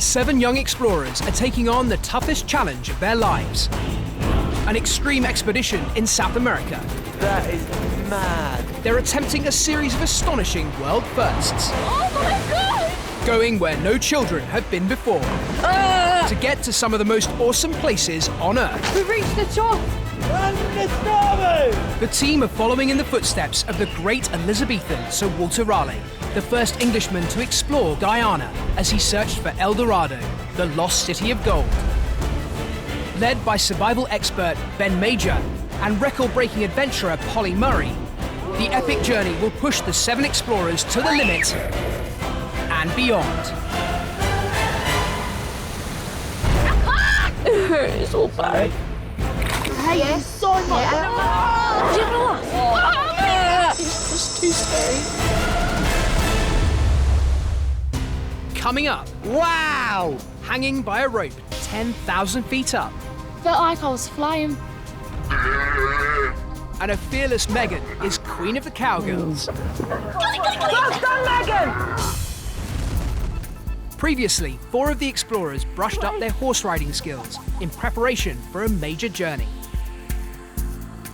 7 young explorers are taking on the toughest challenge of their lives. An extreme expedition in South America. That is mad. They're attempting a series of astonishing world firsts. Oh my God! Going where no children have been before. To get to some of the most awesome places on Earth. We've reached the top! The team are following in the footsteps of the great Elizabethan Sir Walter Raleigh, the first Englishman to explore Guyana as he searched for El Dorado, the lost city of gold. Led by survival expert Ben Major and record-breaking adventurer Polly Murray, the epic journey will push the 7 explorers to the limit and beyond. It's all bad. Hey, it's so much. It's just too scary. Coming up, Wow! hanging by a rope 10,000 feet up, Felt like I was flying. and a fearless Megan is queen of the cowgirls. Previously, 4 of the explorers brushed up their horse riding skills in preparation for a major journey.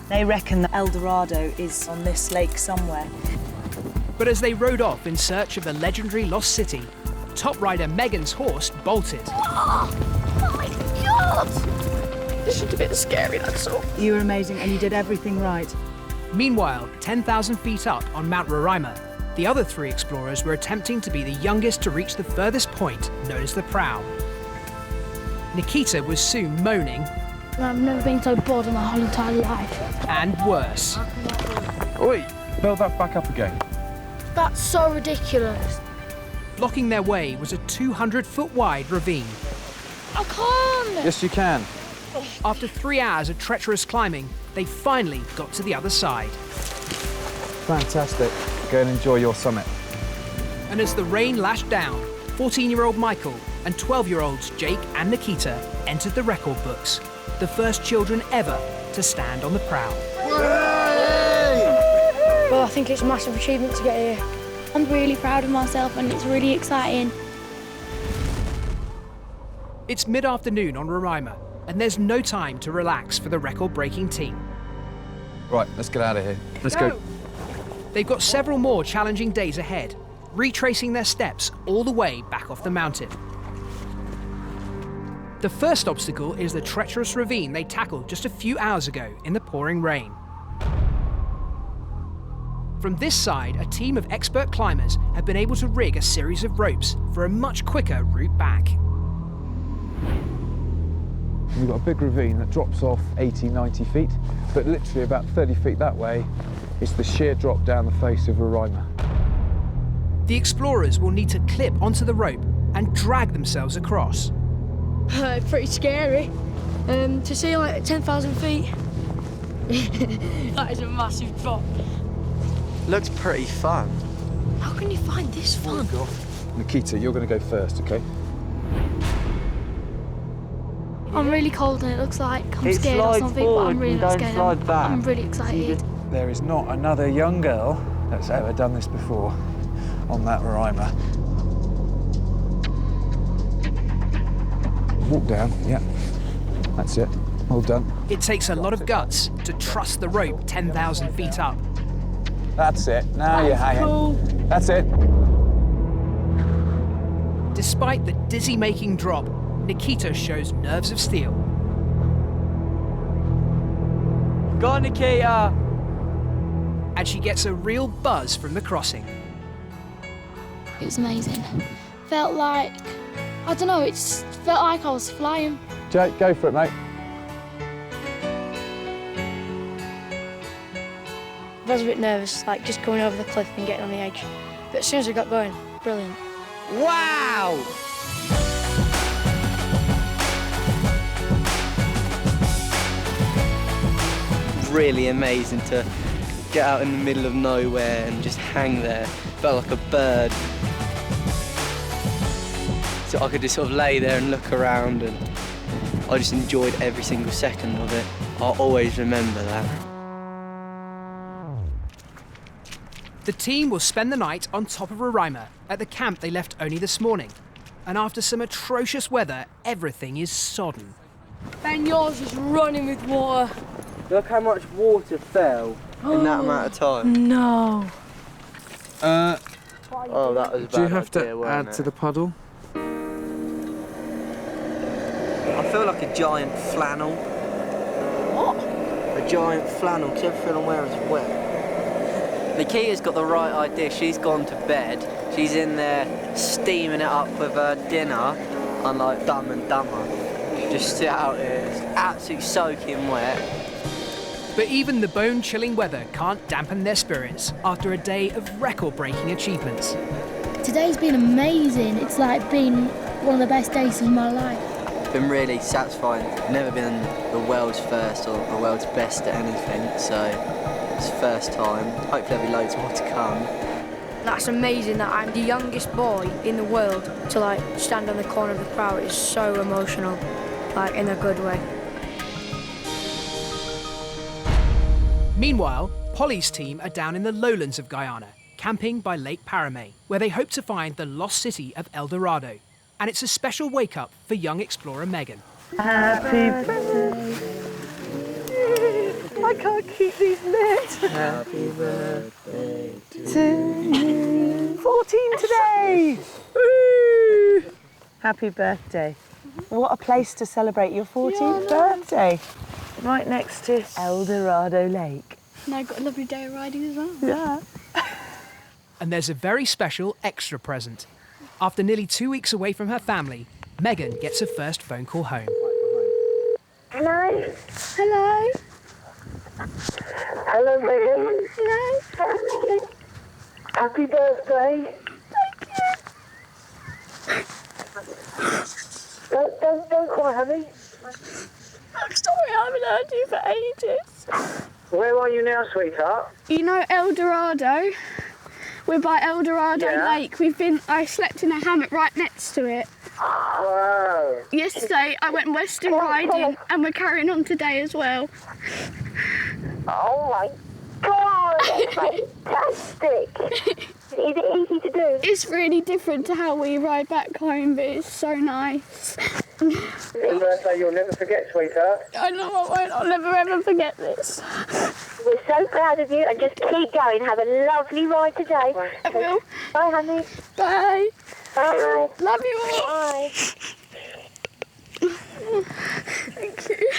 They reckon that El Dorado is on this lake somewhere. But as they rode off in search of the legendary lost city, top rider Megan's horse bolted. Oh my God! This is a bit scary, that's all. You were amazing and you did everything right. Meanwhile, 10,000 feet up on Mount Roraima, the other 3 explorers were attempting to be the youngest to reach the furthest point, known as the prow. Nikita was soon moaning, I've never been so bored in my whole entire life. and worse. Oi, build that back up again. That's so ridiculous. Blocking their way was a 200-foot wide ravine. I can't. Yes, you can. After 3 hours of treacherous climbing, they finally got to the other side. Fantastic. Go and enjoy your summit. And as the rain lashed down, 14-year-old Michael and 12-year-olds Jake and Nikita entered the record books, the first children ever to stand on the prow. Well, I think it's a massive achievement to get here. I'm really proud of myself and it's really exciting. It's mid-afternoon on Roraima, and there's no time to relax for the record-breaking team. Right, let's get out of here. Let's go. They've got several more challenging days ahead, retracing their steps all the way back off the mountain. The first obstacle is the treacherous ravine they tackled just a few hours ago in the pouring rain. From this side, a team of expert climbers have been able to rig a series of ropes for a much quicker route back. We've got a big ravine that drops off 80, 90 feet, but literally about 30 feet that way, it's the sheer drop down the face of Roraima. The explorers will need to clip onto the rope and drag themselves across. Pretty scary. To see like 10,000 feet. That is a massive drop. Looks pretty fun. How can you find this fun? Nikita, you're going to go first, okay? I'm really cold and it looks like I'm It scared or slides something, but forward I'm really and not don't scared. slide back. I'm really excited. There is not another young girl that's ever done this before on that Roraima. Walk down, yeah. That's it. Well done. It takes a lot of guts to trust the rope 10,000 feet up. That's it. Now you're hanging. Cool. That's it. Despite the dizzy-making drop, Nikita shows nerves of steel. Go on, Nikita! And she gets a real buzz from the crossing. It was amazing. Felt like, I don't know, it just felt like I was flying. Jake, go for it, mate. I was a bit nervous, like just going over the cliff and getting on the edge. But as soon as I got going, brilliant. Wow! Really amazing to get out in the middle of nowhere and just hang there. Felt like a bird. So I could just sort of lay there and look around, and I just enjoyed every single second of it. I'll always remember that. The team will spend the night on top of Roraima at the camp they left only this morning. and after some atrocious weather, everything is sodden. Ben, yours is running with water. Look how much water fell in that amount of time. No. Oh, that was a bad Do you have idea, to wasn't add it? to the puddle? I feel like a giant flannel. What? A giant flannel, because everything I'm wearing is wet. Nikita's got the right idea. She's gone to bed. She's in there steaming it up with her dinner, unlike Dumb and Dumber. Just sit out here, it's absolutely soaking wet. But even the bone-chilling weather can't dampen their spirits after a day of record-breaking achievements. Today's been amazing. It's like been one of the best days of my life. It's been really satisfying. Never been the world's first or the world's best at anything, so it's the first time. Hopefully there'll be loads more to come. That's amazing that I'm the youngest boy in the world to like stand on the corner of the crowd. It's so emotional, like in a good way. Meanwhile, Polly's team are down in the lowlands of Guyana, camping by Lake Paramay, where they hope to find the lost city of El Dorado. And it's a special wake-up for young explorer Megan. Happy birthday. I can't keep these lit. Happy birthday To you. 14 today. Woo! Happy birthday. What a place to celebrate your 14th birthday. Right next to El Dorado Lake. And I got a lovely day of riding as well. Yeah. And there's a very special extra present. After nearly 2 weeks away from her family, Megan gets her first phone call home. Hello? Hello. Hello, Megan. Hello. Happy birthday. Don't cry, honey. I'm sorry I haven't heard you for ages. Where are you now, sweetheart? You know El Dorado? We're by El Dorado Yeah. Lake. I slept in a hammock right next to it. Wow. Yesterday I went western riding and we're carrying on today as well. Oh my God, that's fantastic. Is it easy to do? It's really different to how we ride back home, but it's so nice. It's a birthday you'll never forget, sweetheart. I know I won't. I'll never ever forget this. We're so proud of you and just keep going. Have a lovely ride today. I will. Bye, honey. Bye. Bye. Love you all. Bye. Thank you.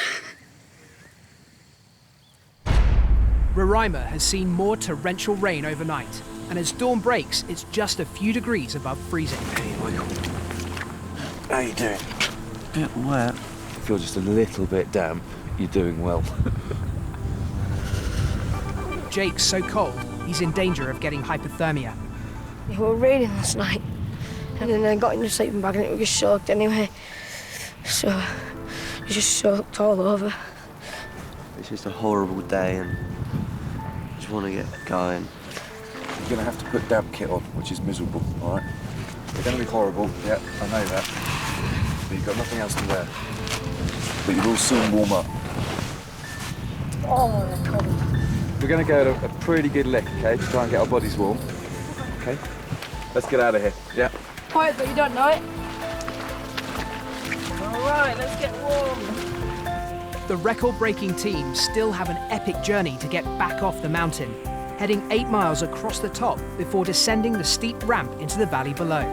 Roraima has seen more torrential rain overnight, and as dawn breaks, it's just a few degrees above freezing. Hey, Michael. How you doing? Bit wet. I feel just a little bit damp. You're doing well. Jake's so cold, he's in danger of getting hypothermia. It was raining last night, and then I got in the sleeping bag and it was soaked anyway. So it just soaked all over. It's just a horrible day and I just want to get going. You're going to have to put damp kit on, which is miserable, all right? They're going to be horrible, yeah, I know that. But you've got nothing else to wear. But you will soon warm up. Oh, God. We're going to go at a pretty good lick, okay, to try and get our bodies warm. Okay? Let's get out of here, yeah? Quiet, but you don't know it. All right, let's get warm. The record-breaking team still have an epic journey to get back off the mountain, heading 8 miles across the top before descending the steep ramp into the valley below.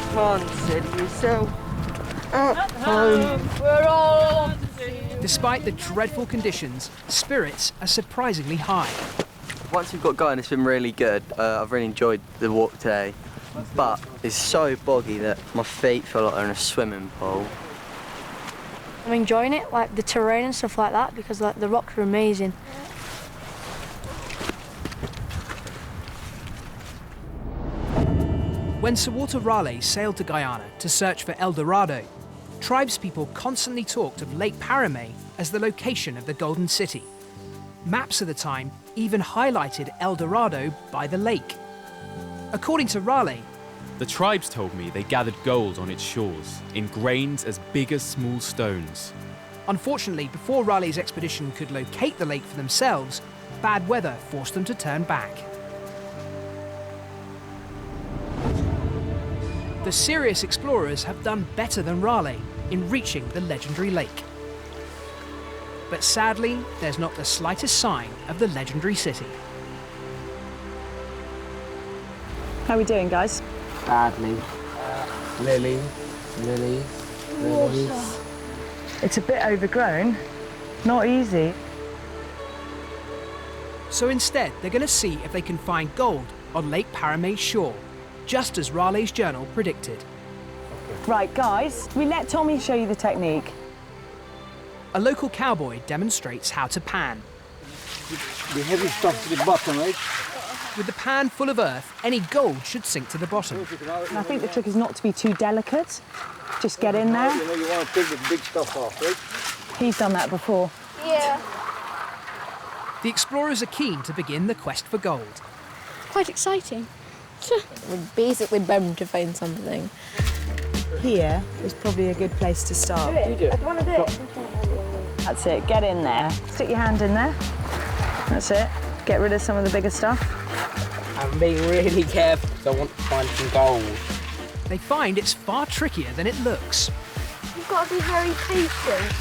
Come on, Sid, yourself. Home. We're all Despite the dreadful conditions, spirits are surprisingly high. Once we've got going, it's been really good. I've really enjoyed the walk today, but it's so boggy that my feet feel like they're in a swimming pool. I'm enjoying it, like the terrain and stuff like that, because like the rocks are amazing. When Sir Walter Raleigh sailed to Guyana to search for El Dorado, tribespeople constantly talked of Lake Paramay as the location of the Golden City. Maps of the time even highlighted El Dorado by the lake. According to Raleigh, the tribes told me they gathered gold on its shores, in grains as big as small stones. unfortunately, before Raleigh's expedition could locate the lake for themselves, bad weather forced them to turn back. The serious explorers have done better than Raleigh in reaching the legendary lake. But sadly, there's not the slightest sign of the legendary city. How are we doing, guys? Badly. Lilies. It's a bit overgrown. Not easy. So instead, they're going to see if they can find gold on Lake Parame's shore, just as Raleigh's journal predicted. Right, guys, we let Tommy show you the technique. A local cowboy demonstrates how to pan. The heavy stuff to the bottom, right? With the pan full of earth, any gold should sink to the bottom. And I think the trick is not to be too delicate. Just get in there. You know, you want to take the big stuff off, right? He's done that before. Yeah. The explorers are keen to begin the quest for gold. Quite exciting. We're basically bound to find something. Here is probably a good place to start. That's it, get in there. Stick your hand in there. That's it. Get rid of some of the bigger stuff. I'm being really careful because I want to find some gold. They find it's far trickier than it looks. You've got to be very patient,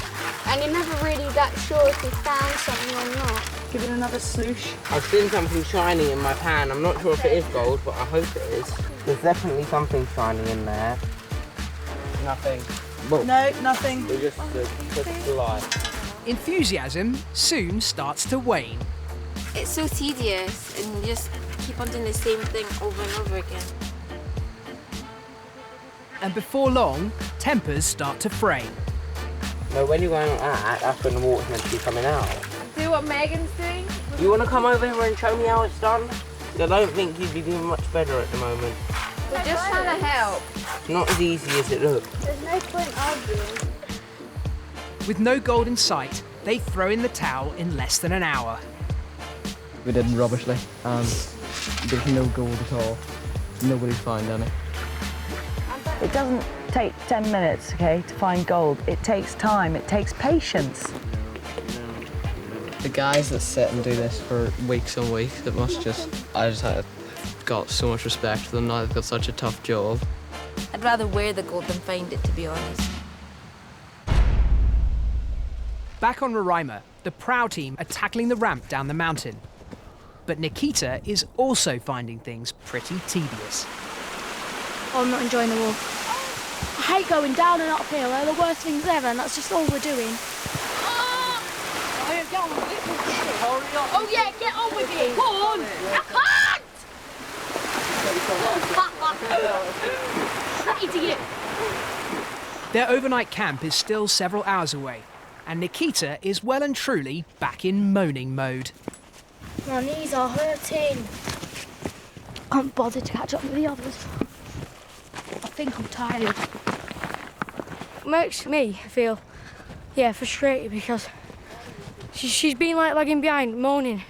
and you're never really that sure if you found something or not. Give it another sloosh. I've seen something shiny in my pan. I'm not sure if it is gold, but I hope it is. There's definitely something shiny in there. Nothing. No, nothing. We're just a lie. Enthusiasm soon starts to wane. It's so tedious, and you just keep on doing the same thing over and over again. And before long, tempers start to fray. No, when you're going like that, that's when the water's meant to be coming out. Do what Megan's doing? You want to come over here and show me how it's done? 'Cause I don't think you'd be doing much better at the moment. We're just trying to help. It's not as easy as it looks. There's no point arguing. With no gold in sight, they throw in the towel in less than an hour. We did rubbishly, and there's no gold at all. Nobody's found any. It doesn't take 10 minutes, okay, to find gold. It takes time, it takes patience. The guys that sit and do this for weeks and weeks, I just got so much respect for them now. They've got such a tough job. I'd rather wear the gold than find it, to be honest. Back on Roraima, the prow team are tackling the ramp down the mountain. But Nikita is also finding things pretty tedious. Oh, I'm not enjoying the walk. I hate going down and uphill. They're the worst things ever, and that's just all we're doing. Oh yeah, get on with it! Come on! I can't! Idiot! Their overnight camp is still several hours away, and Nikita is well and truly back in moaning mode. My knees are hurting. I can't bother to catch up with the others. I think I'm tired. Makes me feel, frustrated because she's been like lagging behind, moaning.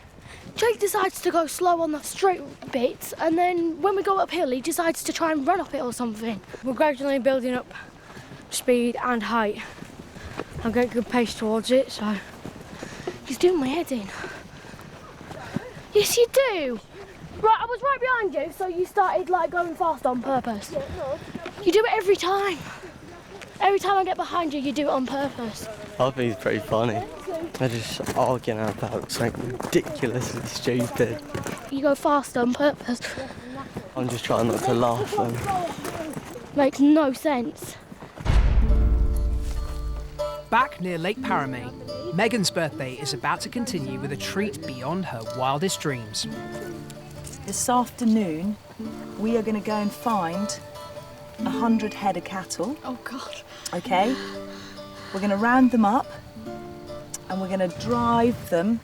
Jake decides to go slow on the straight bits, and then when we go uphill, he decides to try and run up it or something. We're gradually building up speed and height. I'm getting good pace towards it, so. He's doing my head in. Yes, you do. Right, I was right behind you, so you started like going fast on purpose. You do it every time. Every time I get behind you, you do it on purpose. I think it's pretty funny. They're just arguing about something ridiculously stupid. You go fast on purpose. I'm just trying not to laugh and... Makes no sense. Back near Lake Parame, Megan's birthday is about to continue with a treat beyond her wildest dreams. This afternoon, we are going to go and find 100 head of cattle. Oh, God. Okay? We're going to round them up and we're going to drive them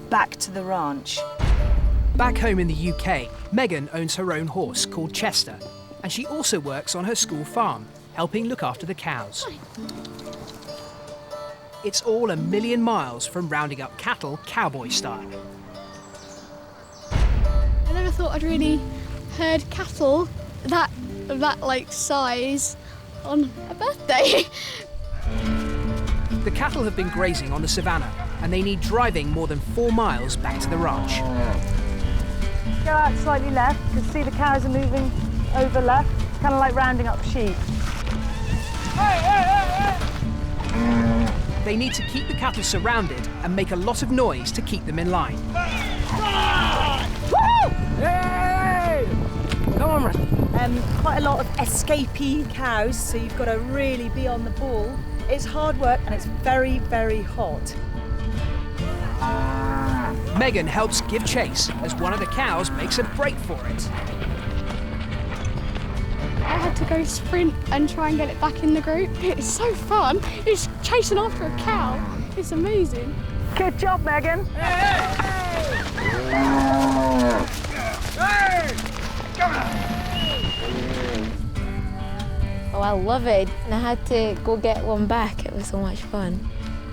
back to the ranch. Back home in the UK, Megan owns her own horse called Chester, and she also works on her school farm, helping look after the cows. It's all a million miles from rounding up cattle cowboy style. I never thought I'd really herd cattle that like size on a birthday. The cattle have been grazing on the savannah, and they need driving more than 4 miles back to the ranch. Go out slightly left, you can see the cows are moving over left. kind of like rounding up sheep. They need to keep the cattle surrounded and make a lot of noise to keep them in line. Hey! Come on, quite a lot of escapee cows, so you've got to really be on the ball. It's hard work and it's very, very hot. Megan helps give chase as one of the cows makes a break for it. I had to go sprint and try and get it back in the group. It's so fun. It's chasing after a cow. It's amazing. Good job, Megan. Oh, I love it. And I had to go get one back. It was so much fun.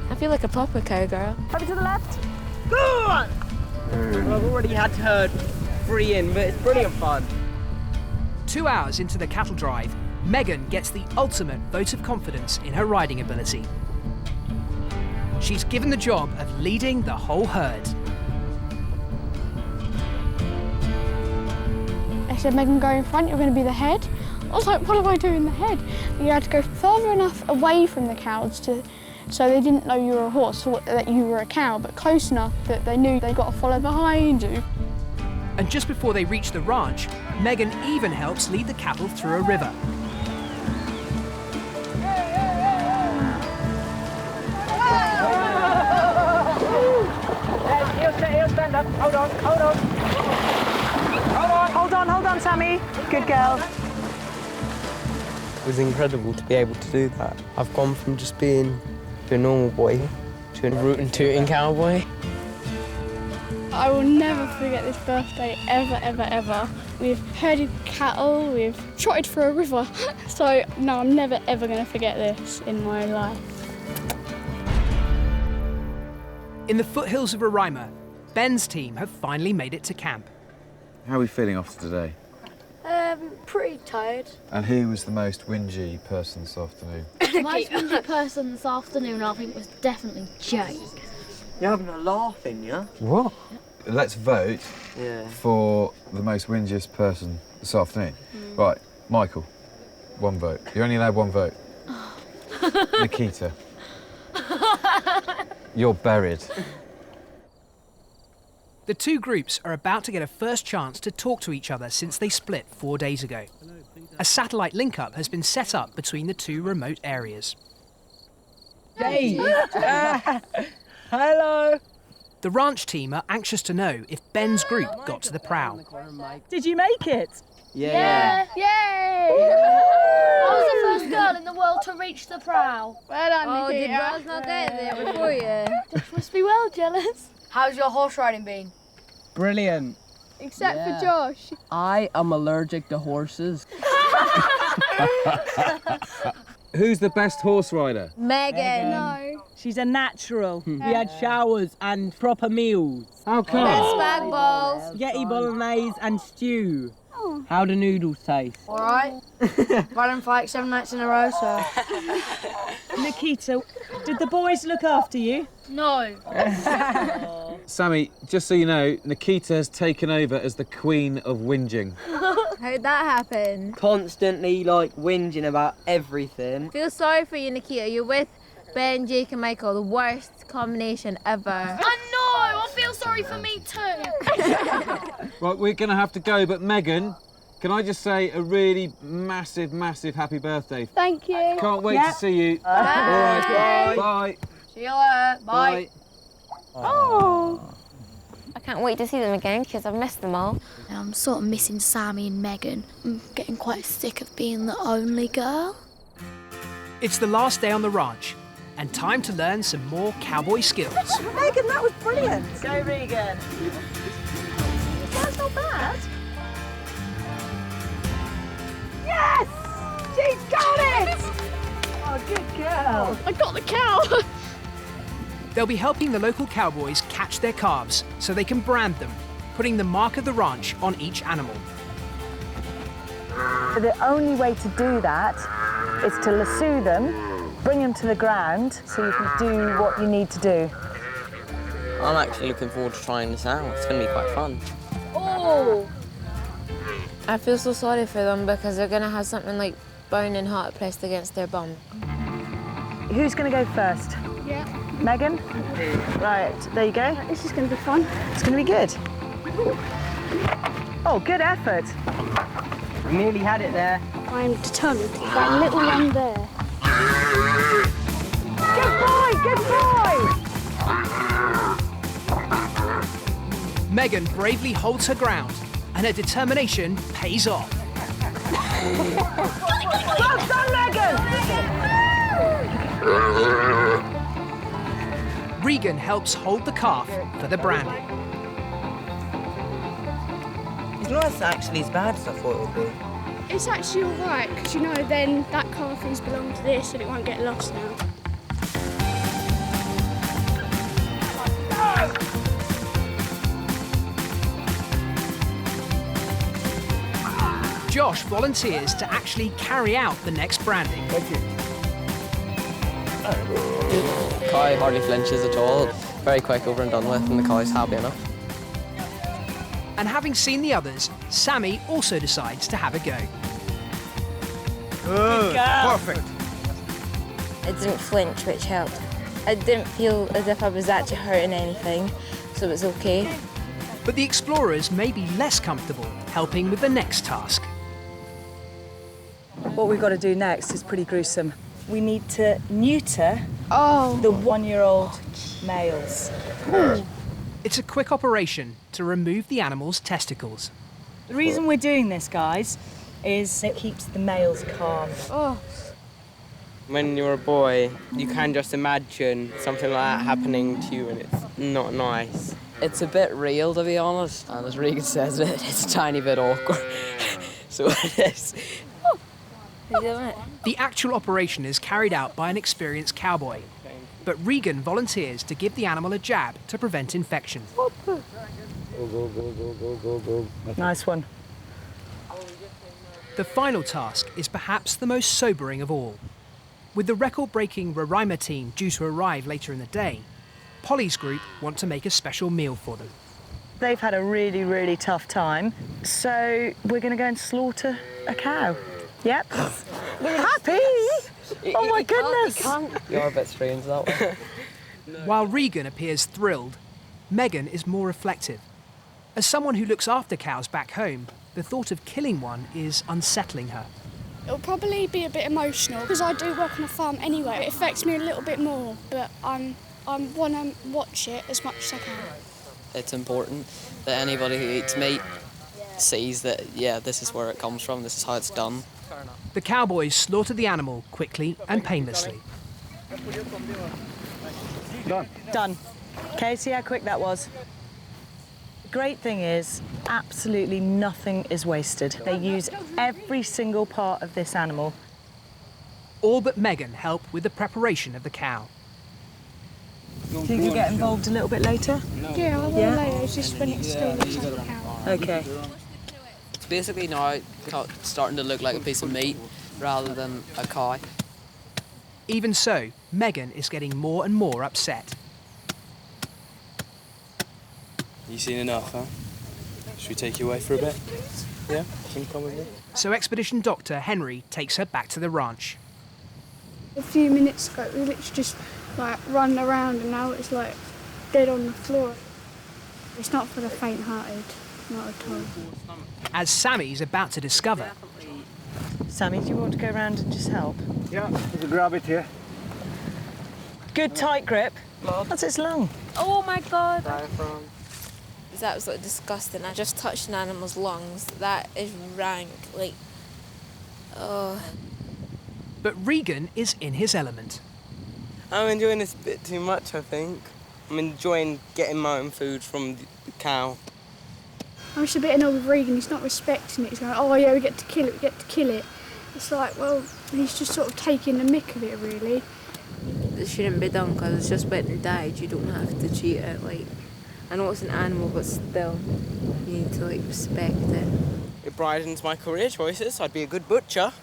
I feel like a proper cowgirl. Over to the left. Well, I've already had her 3 in, but it's brilliant fun. 2 hours into the cattle drive, Megan gets the ultimate vote of confidence in her riding ability. She's given the job of leading the whole herd. I said, Megan, go in front, you're going to be the head. I was like, what do I do in the head? You had to go further enough away from the cows so they didn't know you were a horse or that you were a cow, but close enough that they knew they got to follow behind you. And just before they reach the ranch, Megan even helps lead the cattle through a river. He'll stand up. Hold on. Hold on, Sammy. Good girl. It was incredible to be able to do that. I've gone from just being a normal boy to a rootin' tootin' cowboy. I will never forget this birthday, ever, ever, ever. We've herded cattle, we've trotted through a river. So, no, I'm never, ever going to forget this in my life. In the foothills of Roraima, Ben's team have finally made it to camp. How are we feeling after today? Pretty tired. And who was the most whingy person this afternoon? The most whingy person this afternoon, I think, was definitely Jake. You're having a laugh, in you? What? Let's vote for the most whingiest person this afternoon. Right, Michael, 1 vote. You're only allowed 1 vote. Nikita, you're buried. The two groups are about to get a first chance to talk to each other since they split 4 days ago. A satellite link-up has been set up between the two remote areas. Hey! Hello! The ranch team are anxious to know if Ben's group got to the prow. Did you make it? Yeah! Yay! I was the first girl in the world to reach the prow. Well done, Oh, did Nikita. Roz not get there before you? Josh must be well jealous. How's your horse riding been? Brilliant. Except for Josh. I am allergic to horses. Who's the best horse rider? Megan. No. She's a natural. We had showers and proper meals. How come? Best bag balls. Spaghetti bolognese and stew. How do noodles taste? All right. Riding for like 7 nights in a row, so. Nikita, did the boys look after you? No. Sammy, just so you know, Nikita has taken over as the queen of whinging. How'd that happen? Constantly, like, whinging about everything. Feel sorry for you, Nikita. You're with Ben, Jake and Michael, the worst combination ever. I know! I feel sorry for me too. Right, we're going to have to go, but Megan, can I just say a really massive, massive happy birthday? Thank you. Can't wait to see you. Bye. All right, bye. See you later. Bye. Oh. I can't wait to see them again because I've missed them all. I'm sort of missing Sammy and Megan. I'm getting quite sick of being the only girl. It's the last day on the ranch, and time to learn some more cowboy skills. Megan, that was brilliant. Go, Regan. That's not bad. Yes! She's got it! Oh, good girl. I got the cow. They'll be helping the local cowboys catch their calves so they can brand them, putting the mark of the ranch on each animal. The only way to do that is to lasso them, bring them to the ground so you can do what you need to do. I'm actually looking forward to trying this out. It's going to be quite fun. Oh! I feel so sorry for them because they're going to have something like burning hot pressed against their bum. Who's going to go first? Yeah. Megan? Right, there you go. This is going to be fun. It's going to be good. Oh, good effort. We nearly had it there. I'm determined. That little one there. Good boy, good boy! Megan bravely holds her ground, and her determination pays off. Well done, Megan! Regan helps hold the calf for the branding. It's not actually as bad as I thought it would be. It's actually all right, because you know then that calf is belong to this and it won't get lost now. Josh volunteers to actually carry out the next branding. Cow hardly flinches at all. Very quick over and done with, and the cow's happy enough. And having seen the others, Sammy also decides to have a go. Perfect. It didn't flinch, which helped. I didn't feel as if I was actually hurting anything, so it was okay. But the explorers may be less comfortable helping with the next task. What we've got to do next is pretty gruesome. We need to neuter Oh. the one-year-old males. It's a quick operation to remove the animal's testicles. The reason we're doing this, guys, is it keeps the males calm. Oh. When you're a boy, you can just imagine something like that happening to you, and it's not nice. It's a bit real, to be honest, and as Regan says, it's a tiny bit awkward. So it is. The actual operation is carried out by an experienced cowboy, but Regan volunteers to give the animal a jab to prevent infection. Nice one. The final task is perhaps the most sobering of all. With the record-breaking Roraima team due to arrive later in the day, Polly's group want to make a special meal for them. They've had a really, really tough time, so we're going to go and slaughter a cow. Yep. Happy? Oh my goodness. You are a bit strange that way. While Regan appears thrilled, Megan is more reflective. As someone who looks after cows back home, the thought of killing one is unsettling her. It'll probably be a bit emotional because I do work on a farm anyway. It affects me a little bit more, but I want to watch it as much as I can. It's important that anybody who eats meat sees that, yeah, this is where it comes from, this is how it's done. The cowboys slaughter the animal quickly and painlessly. Done. Okay, see how quick that was? The great thing is, absolutely nothing is wasted. They use every single part of this animal. All but Megan help with the preparation of the cow. Do you think you'll get involved a little bit later? Yeah, I will later. It's just when it still looks like a cow. Okay. It's basically now starting to look like a piece of meat rather than a cow. Even so, Megan is getting more and more upset. You seen enough, huh? Should we take you away for a bit? Yeah? Can you come with me? So Expedition Doctor Henry takes her back to the ranch. A few minutes ago, we literally just like running around, and now it's like dead on the floor. It's not for the faint-hearted, not at all. As Sammy's about to discover. Sammy, do you want to go around and just help? Yeah, there's a grab it here. Good tight grip. That's its lung. Oh my God. It's absolutely disgusting. I just touched an animal's lungs. That is rank. Like, oh. But Regan is in his element. I'm enjoying this a bit too much, I think. I'm enjoying getting my own food from the cow. I'm just a bit annoyed with Regan. He's not respecting it. He's going, oh yeah, we get to kill it, we get to kill it. It's like, well, he's just sort of taking the mick of it, really. It shouldn't be done because it's just went and died. You don't have to cheat it. Like, I know it's an animal, but still, you need to like respect it. It brightens my career choices. I'd be a good butcher.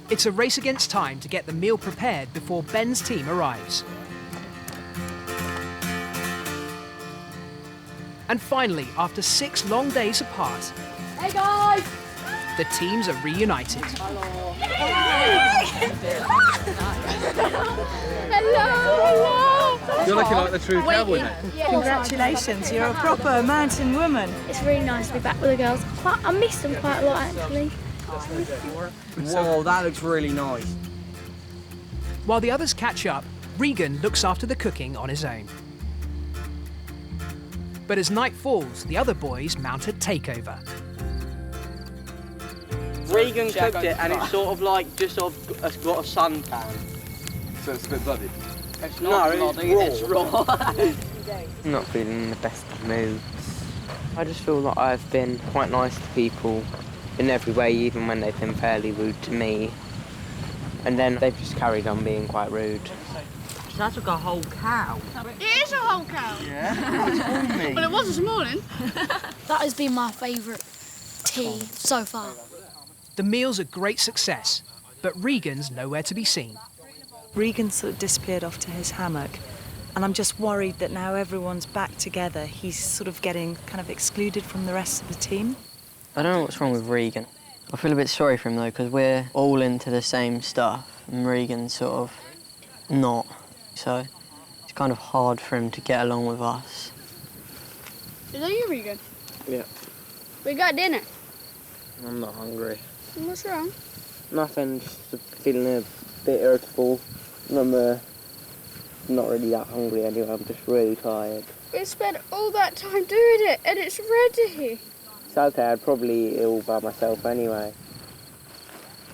It's a race against time to get the meal prepared before Ben's team arrives. And finally, after 6 long days apart, Hey guys! the teams are reunited. Hello! You're looking like the true cowboy now. Congratulations, you're a proper mountain woman. It's really nice to be back with the girls. I miss them quite a lot actually. Whoa, that looks really nice. While the others catch up, Regan looks after the cooking on his own. But as night falls, the other boys mount a takeover. Regan cooked it and it's sort of like just sort of got a suntan. So it's a bit bloody? It's not bloody, it's raw. I'm not feeling in the best of moods. I just feel like I've been quite nice to people in every way, even when they've been fairly rude to me. And then they've just carried on being quite rude. That's like a whole cow. It is a whole cow. Yeah? It's on me. Well, it was this morning. That has been my favourite tea so far. The meal's a great success, but Regan's nowhere to be seen. Regan sort of disappeared off to his hammock, and I'm just worried that now everyone's back together, he's sort of getting kind of excluded from the rest of the team. I don't know what's wrong with Regan. I feel a bit sorry for him though, because we're all into the same stuff, and Regan's sort of not. So it's kind of hard for him to get along with us. Is that you, Regan? Yeah. We got dinner. I'm not hungry. What's wrong? Nothing, just feeling a bit irritable. I'm not really that hungry anyway, I'm just really tired. We spent all that time doing it, and it's ready. It's okay, I'd probably eat all by myself anyway.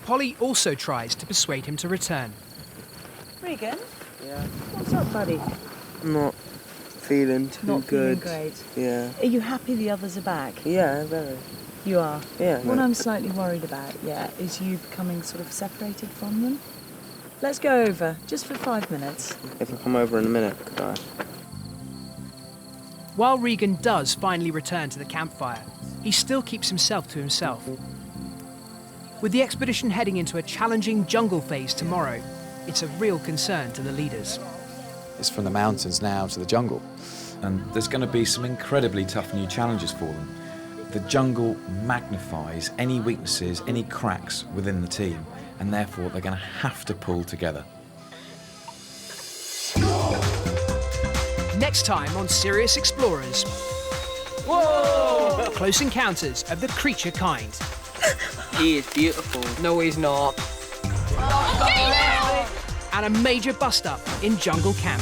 Polly also tries to persuade him to return. Regan? Yeah. What's up, buddy? I'm not feeling too Not good. feeling great. Yeah. Are you happy the others are back? Yeah, very. You are? Yeah. What no. I'm slightly worried about, is you becoming sort of separated from them. Let's go over, just for 5 minutes. If I come over in a minute, could I? While Regan does finally return to the campfire, he still keeps himself to himself. With the expedition heading into a challenging jungle phase tomorrow, it's a real concern to the leaders. It's from the mountains now to the jungle, and there's going to be some incredibly tough new challenges for them. The jungle magnifies any weaknesses, any cracks within the team, and therefore they're going to have to pull together. Next time on Serious Explorers. Whoa! Close encounters of the creature kind. He is beautiful. No, he's not. And a major bust-up in jungle camp.